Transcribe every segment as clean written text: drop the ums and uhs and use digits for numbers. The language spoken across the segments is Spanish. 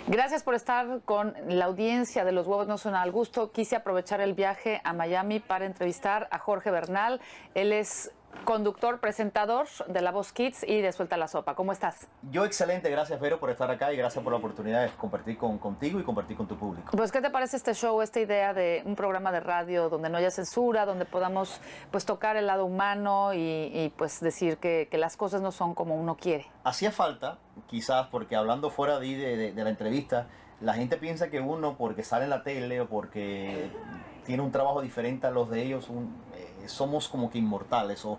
Gracias por estar con la audiencia de Los Huevos No Son al Gusto. Quise aprovechar el viaje a Miami para entrevistar a Jorge Bernal. Él es conductor, presentador de La Voz Kids y de Suelta la Sopa. ¿Cómo estás? Yo excelente, gracias Vero por estar acá y gracias por la oportunidad de compartir contigo y compartir con tu público. Pues, ¿qué te parece este show, esta idea de un programa de radio donde no haya censura, donde podamos pues tocar el lado humano y pues decir que las cosas no son como uno quiere? Hacía falta, quizás, porque hablando fuera de la entrevista, la gente piensa que uno, porque sale en la tele o porque tiene un trabajo diferente a los de ellos, somos como que inmortales o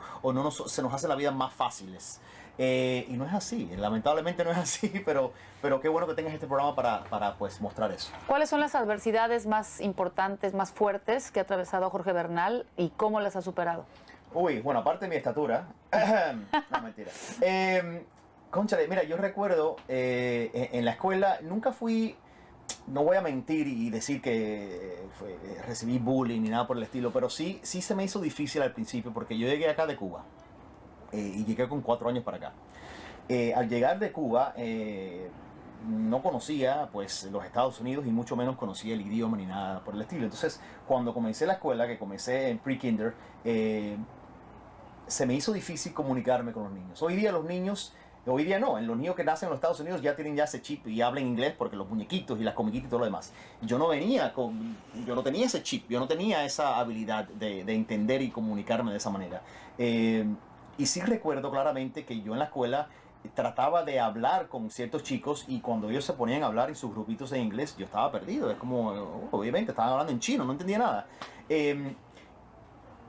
se nos hace la vida más fáciles. Y no es así, lamentablemente no es así, pero qué bueno que tengas este programa para pues, mostrar eso. ¿Cuáles son las adversidades más importantes, más fuertes que ha atravesado Jorge Bernal y cómo las ha superado? Uy, bueno, aparte de mi estatura, no, mentira. Cónchale, mira, yo recuerdo en la escuela nunca fui, no voy a mentir y decir que recibí bullying ni nada por el estilo, pero sí se me hizo difícil al principio porque yo llegué acá de Cuba y llegué con 4 años para acá. Al llegar de Cuba no conocía pues los Estados Unidos y mucho menos conocía el idioma ni nada por el estilo. Entonces, cuando comencé la escuela, que comencé en pre-kinder, se me hizo difícil comunicarme con los niños. Hoy día no, en los niños que nacen en los Estados Unidos ya tienen ya ese chip y hablan inglés porque los muñequitos y las comiquitas y todo lo demás. Yo no tenía ese chip, yo no tenía esa habilidad de entender y comunicarme de esa manera. Y sí recuerdo claramente que yo en la escuela trataba de hablar con ciertos chicos y cuando ellos se ponían a hablar en sus grupitos en inglés, yo estaba perdido. Es como, obviamente, estaban hablando en chino, no entendía nada.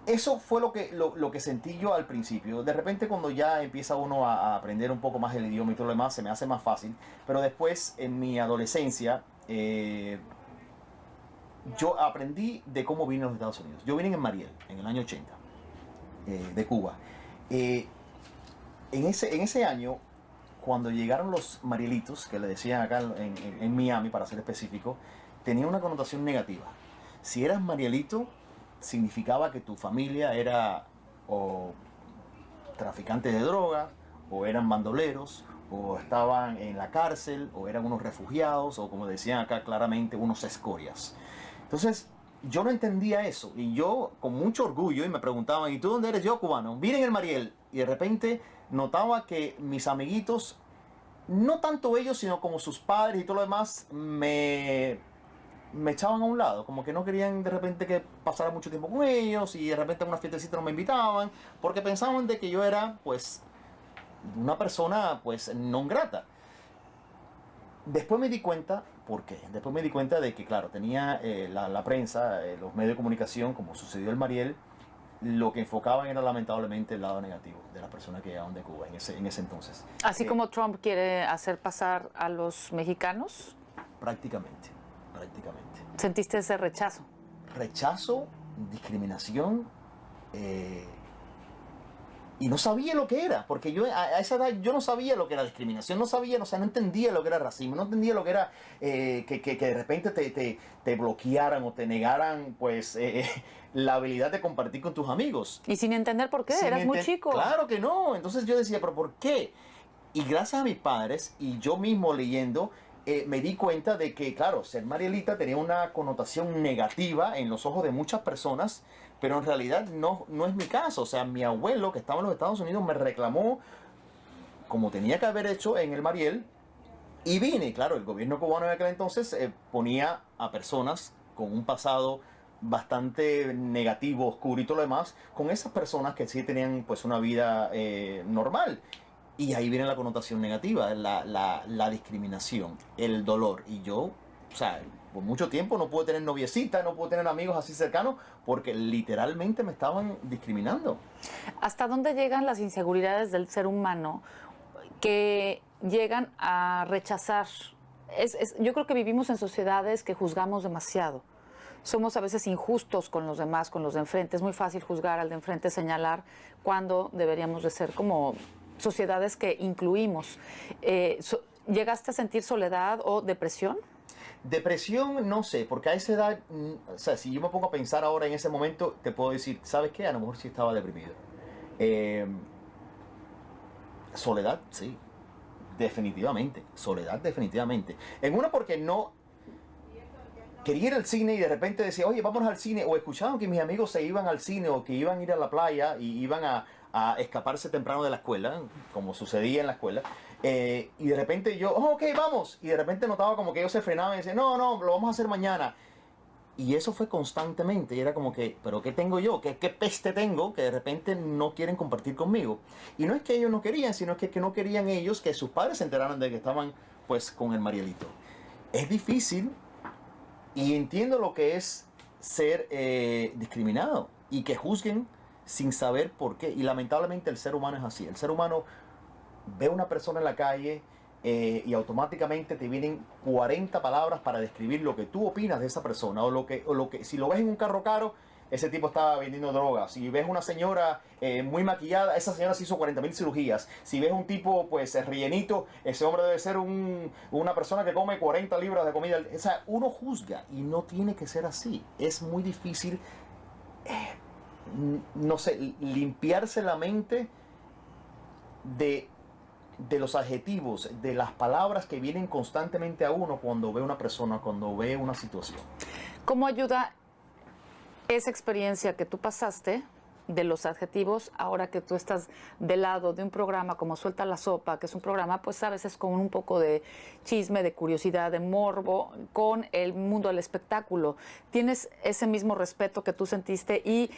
Eso fue lo que sentí yo al principio. De repente cuando ya empieza uno a aprender un poco más el idioma y todo lo demás, se me hace más fácil. Pero después, en mi adolescencia, yo aprendí de cómo vine a los Estados Unidos. Yo vine en Mariel, en el año 80, de Cuba. En ese año, cuando llegaron los marielitos, que le decían acá en Miami, para ser específico, tenía una connotación negativa. Si eras marielito, significaba que tu familia era o traficantes de droga, o eran bandoleros, o estaban en la cárcel, o eran unos refugiados, o como decían acá claramente, unos escorias. Entonces, yo no entendía eso, y yo con mucho orgullo, y me preguntaban, ¿y tú dónde eres? Yo, cubano. Vine en el Mariel, y de repente notaba que mis amiguitos, no tanto ellos, sino como sus padres y todo lo demás, me echaban a un lado, como que no querían de repente que pasara mucho tiempo con ellos y de repente a una fiestecita no me invitaban porque pensaban de que yo era pues una persona pues non grata. Después me di cuenta, ¿por qué? Después me di cuenta de que claro, tenía la prensa, los medios de comunicación, como sucedió en Mariel, lo que enfocaban era lamentablemente el lado negativo de las personas que llegaban de Cuba en ese entonces. Así como Trump quiere hacer pasar a los mexicanos. Prácticamente. ¿Sentiste ese rechazo? Rechazo, discriminación, y no sabía lo que era, porque yo a esa edad yo no sabía lo que era discriminación, no entendía lo que era racismo, no entendía lo que era que de repente te bloquearan o te negaran pues la habilidad de compartir con tus amigos. Y sin entender por qué, eras muy chico. Claro que no, entonces yo decía, pero ¿por qué? Y gracias a mis padres y yo mismo leyendo, me di cuenta de que, claro, ser marielita tenía una connotación negativa en los ojos de muchas personas, pero en realidad no es mi caso. O sea, mi abuelo, que estaba en los Estados Unidos, me reclamó como tenía que haber hecho en el Mariel, y vine. Claro, el gobierno cubano en aquel entonces ponía a personas con un pasado bastante negativo, oscuro y todo lo demás, con esas personas que sí tenían pues una vida normal. Y ahí viene la connotación negativa, la discriminación, el dolor. Y yo, o sea, por mucho tiempo no pude tener noviecita, no pude tener amigos así cercanos, porque literalmente me estaban discriminando. ¿Hasta dónde llegan las inseguridades del ser humano que llegan a rechazar? Yo creo que vivimos en sociedades que juzgamos demasiado. Somos a veces injustos con los demás, con los de enfrente. Es muy fácil juzgar al de enfrente, señalar, cuando deberíamos de ser como sociedades que incluimos. ¿Llegaste a sentir soledad o depresión? Depresión, no sé, porque a esa edad, o sea, si yo me pongo a pensar ahora en ese momento, te puedo decir, ¿sabes qué? A lo mejor sí estaba deprimido. Soledad, sí. definitivamente. Soledad, definitivamente. En una porque no quería ir al cine y de repente decía, oye, vámonos al cine. O escuchaban que mis amigos se iban al cine o que iban a ir a la playa y iban a escaparse temprano de la escuela, como sucedía en la escuela. Y de repente yo, oh, ok, vamos. Y de repente notaba como que ellos se frenaban y decían, no, no, lo vamos a hacer mañana. Y eso fue constantemente, y era como que, ¿pero qué tengo yo? ¿Qué peste tengo que de repente no quieren compartir conmigo? Y no es que ellos no querían, sino que no querían ellos que sus padres se enteraran de que estaban pues con el Marielito. Es difícil y entiendo lo que es ser discriminado y que juzguen sin saber por qué. Y lamentablemente el ser humano es así. El ser humano ve a una persona en la calle y automáticamente te vienen 40 palabras para describir lo que tú opinas de esa persona o lo que si lo ves en un carro caro, ese tipo estaba vendiendo drogas. Si ves una señora muy maquillada, esa señora se hizo 40.000 cirugías. Si ves un tipo pues rellenito, ese hombre debe ser una persona que come 40 libras de comida. O sea, uno juzga y no tiene que ser así. Es muy difícil, no sé, limpiarse la mente de los adjetivos, de las palabras que vienen constantemente a uno cuando ve una persona, cuando ve una situación. ¿Cómo ayuda esa experiencia que tú pasaste de los adjetivos, ahora que tú estás del lado de un programa como Suelta la Sopa, que es un programa, pues a veces con un poco de chisme, de curiosidad, de morbo, con el mundo del espectáculo? ¿Tienes ese mismo respeto que tú sentiste y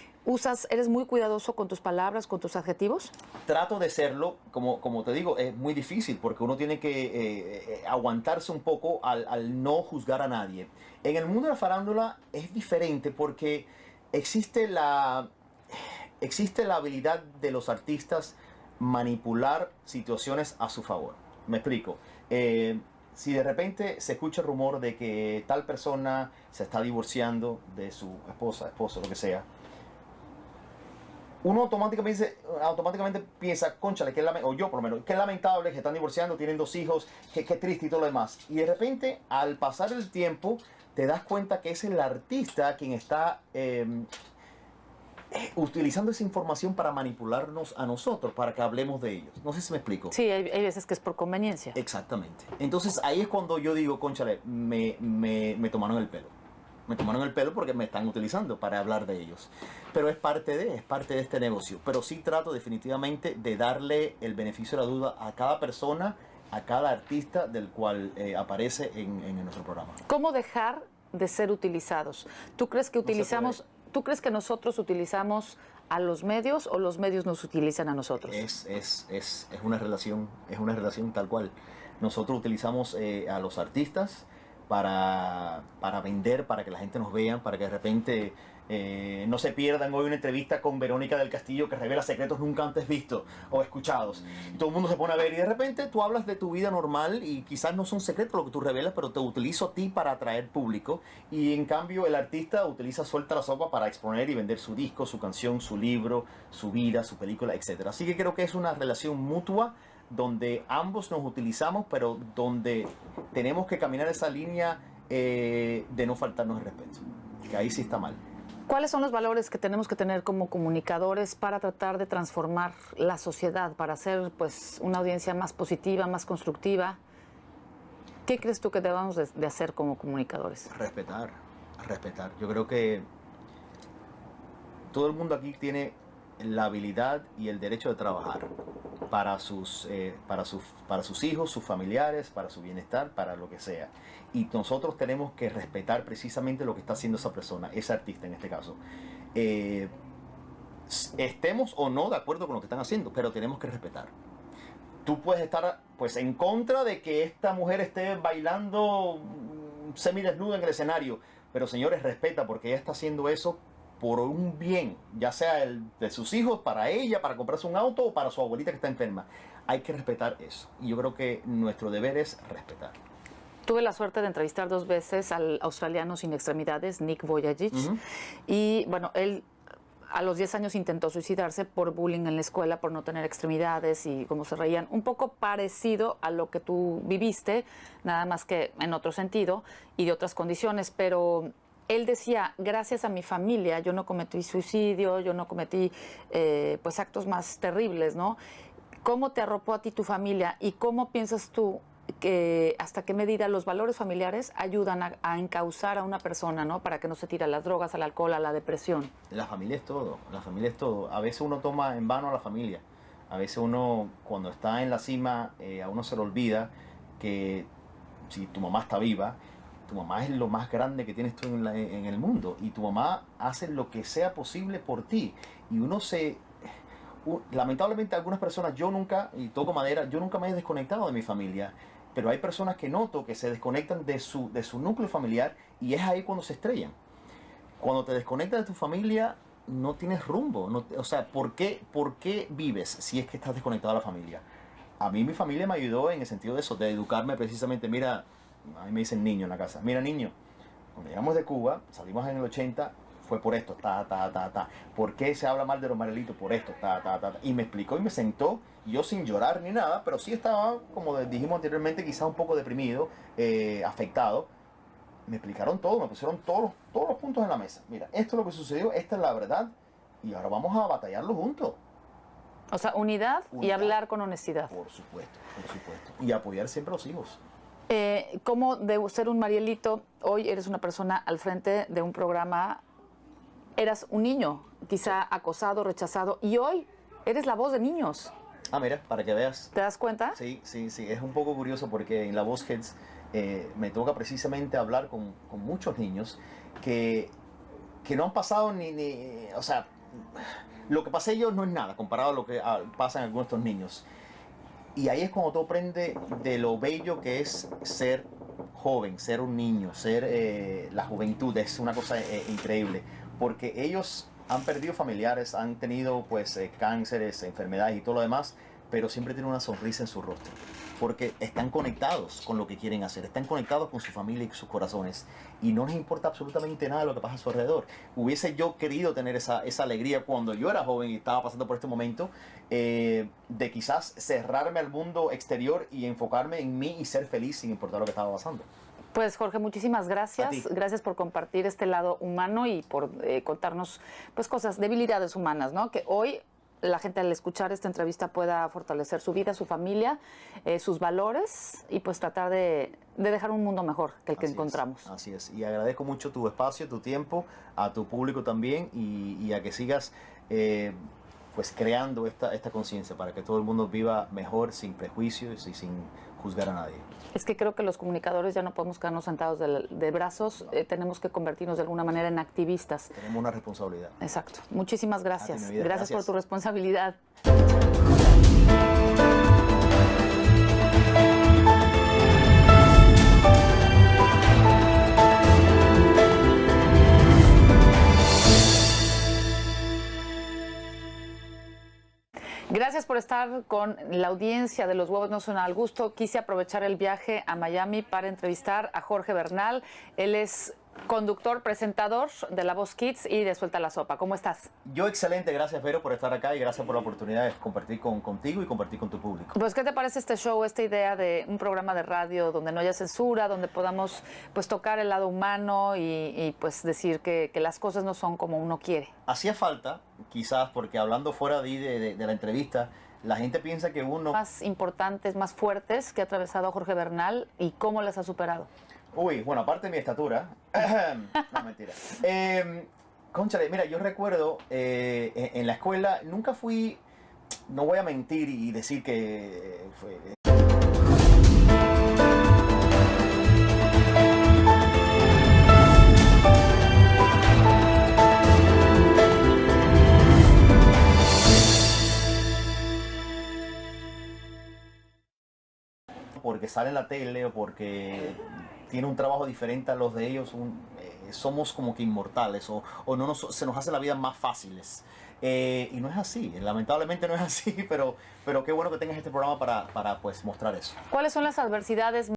eres muy cuidadoso con tus palabras, con tus adjetivos? Trato de serlo, como te digo, es muy difícil porque uno tiene que aguantarse un poco al no juzgar a nadie. En el mundo de la farándula es diferente porque existe la habilidad de los artistas manipular situaciones a su favor. Me explico. Si de repente se escucha el rumor de que tal persona se está divorciando de su esposo, lo que sea, uno automáticamente piensa, cónchale, o yo por lo menos, que es lamentable, que están divorciando, tienen 2 hijos, que triste y todo lo demás. Y de repente, al pasar el tiempo, te das cuenta que es el artista quien está utilizando esa información para manipularnos a nosotros, para que hablemos de ellos. No sé si me explico. Sí, hay veces que es por conveniencia. Exactamente. Entonces ahí es cuando yo digo, cónchale, me tomaron el pelo. Me tomaron el pelo porque me están utilizando para hablar de ellos. Pero es parte de este negocio. Pero sí trato definitivamente de darle el beneficio de la duda a cada persona, a cada artista del cual aparece en nuestro programa. ¿Cómo dejar de ser utilizados? ¿Tú crees que ¿Tú crees que nosotros utilizamos a los medios o los medios nos utilizan a nosotros? Es una relación tal cual. Nosotros utilizamos a los artistas para vender, para que la gente nos vea, para que de repente no se pierdan hoy una entrevista con Verónica del Castillo que revela secretos nunca antes vistos o escuchados. Y todo el mundo se pone a ver y de repente tú hablas de tu vida normal y quizás no son secretos lo que tú revelas, pero te utilizo a ti para atraer público. Y en cambio el artista utiliza Suelta la Sopa para exponer y vender su disco, su canción, su libro, su vida, su película, etc. Así que creo que es una relación mutua donde ambos nos utilizamos, pero donde tenemos que caminar esa línea de no faltarnos el respeto, que ahí sí está mal. ¿Cuáles son los valores que tenemos que tener como comunicadores para tratar de transformar la sociedad, para hacer pues una audiencia más positiva, más constructiva? ¿Qué crees tú que debamos de hacer como comunicadores? Respetar. Yo creo que todo el mundo aquí tiene la habilidad y el derecho de trabajar para sus hijos, sus familiares, para su bienestar, para lo que sea. Y nosotros tenemos que respetar precisamente lo que está haciendo esa persona, ese artista en este caso. Estemos o no de acuerdo con lo que están haciendo, pero tenemos que respetar. Tú puedes estar pues en contra de que esta mujer esté bailando semidesnuda en el escenario, pero señores, respeta, porque ella está haciendo eso por un bien, ya sea el de sus hijos, para ella, para comprarse un auto o para su abuelita que está enferma. Hay que respetar eso. Y yo creo que nuestro deber es respetar. Tuve la suerte de entrevistar 2 veces al australiano sin extremidades, Nick Vujicic. Y bueno, él a los 10 años intentó suicidarse por bullying en la escuela, por no tener extremidades y cómo se reían. Un poco parecido a lo que tú viviste, nada más que en otro sentido y de otras condiciones, pero él decía, gracias a mi familia, yo no cometí suicidio, yo no cometí pues actos más terribles, ¿no? ¿Cómo te arropó a ti tu familia y cómo piensas tú que hasta qué medida los valores familiares ayudan a encauzar a una persona, ¿no? Para que no se tire a las drogas, al alcohol, a la depresión? La familia es todo, la familia es todo. A veces uno toma en vano a la familia. A veces uno, cuando está en la cima, a uno se le olvida que si tu mamá está viva, tu mamá es lo más grande que tienes tú en el mundo. Y tu mamá hace lo que sea posible por ti. Y lamentablemente algunas personas, yo nunca, y toco madera, yo nunca me he desconectado de mi familia. Pero hay personas que noto que se desconectan de su núcleo familiar y es ahí cuando se estrellan. Cuando te desconectas de tu familia, no tienes rumbo. O sea, ¿por qué vives si es que estás desconectado de la familia? A mí mi familia me ayudó en el sentido de eso, de educarme precisamente. Mira, a mí me dicen niño en la casa. Mira, niño, cuando llegamos de Cuba, salimos en el 80, fue por esto, ¿Por qué se habla mal de los Marielitos? Por esto, Y me explicó y me sentó, yo sin llorar ni nada, pero sí estaba, como dijimos anteriormente, quizás un poco deprimido, afectado. Me explicaron todo, me pusieron todos los puntos en la mesa. Mira, esto es lo que sucedió, esta es la verdad, y ahora vamos a batallarlo juntos. O sea, unidad y hablar con honestidad. Por supuesto, por supuesto. Y apoyar siempre a los hijos. ¿Cómo de ser un Marielito, hoy eres una persona al frente de un programa? Eras un niño, quizá acosado, rechazado, y hoy eres la voz de niños. Ah, mira, para que veas. ¿Te das cuenta? Sí. Es un poco curioso porque en La Voz Kids me toca precisamente hablar con muchos niños que no han pasado o sea, lo que pasé yo no es nada comparado a lo que pasan algunos de estos niños. Y ahí es cuando tú aprendes de lo bello que es ser joven, ser un niño, ser la juventud. Es una cosa increíble. Porque ellos han perdido familiares, han tenido pues cánceres, enfermedades y todo lo demás, pero siempre tienen una sonrisa en su rostro. Porque están conectados con lo que quieren hacer, están conectados con su familia y sus corazones. Y no les importa absolutamente nada de lo que pasa a su alrededor. Hubiese yo querido tener esa alegría cuando yo era joven y estaba pasando por este momento, de quizás cerrarme al mundo exterior y enfocarme en mí y ser feliz sin importar lo que estaba pasando. Pues Jorge, muchísimas gracias. Gracias por compartir este lado humano y por contarnos pues cosas, debilidades humanas, ¿no? Que hoy la gente al escuchar esta entrevista pueda fortalecer su vida, su familia, sus valores y pues tratar de dejar un mundo mejor que el que encontramos. Así es. Y agradezco mucho tu espacio, tu tiempo, a tu público también y a que sigas pues creando esta conciencia para que todo el mundo viva mejor, sin prejuicios y sin juzgar a nadie. Es que creo que los comunicadores ya no podemos quedarnos sentados de brazos, tenemos que convertirnos de alguna manera en activistas. Tenemos una responsabilidad. Exacto. Muchísimas gracias. Gracias por tu responsabilidad. Gracias por estar con la audiencia de Los Huevos No Son al Gusto. Quise aprovechar el viaje a Miami para entrevistar a Jorge Bernal. Él es conductor, presentador de La Voz Kids y de Suelta la Sopa. ¿Cómo estás? Yo excelente, gracias Vero por estar acá y gracias por la oportunidad de compartir contigo y compartir con tu público. Pues, ¿qué te parece este show, esta idea de un programa de radio donde no haya censura, donde podamos pues tocar el lado humano y pues decir que las cosas no son como uno quiere? Hacía falta, quizás, porque hablando fuera de la entrevista, la gente piensa que uno... Más importantes, más fuertes que ha atravesado Jorge Bernal y cómo las ha superado. Uy, bueno, aparte de mi estatura, no, mentira. Cónchale, mira, yo recuerdo en la escuela, nunca fui, no voy a mentir y decir que fue... porque sale en la tele o porque tiene un trabajo diferente a los de ellos, somos como que inmortales o no se nos hace la vida más fáciles. Y no es así, lamentablemente no es así, pero qué bueno que tengas este programa para pues, mostrar eso. ¿Cuáles son las adversidades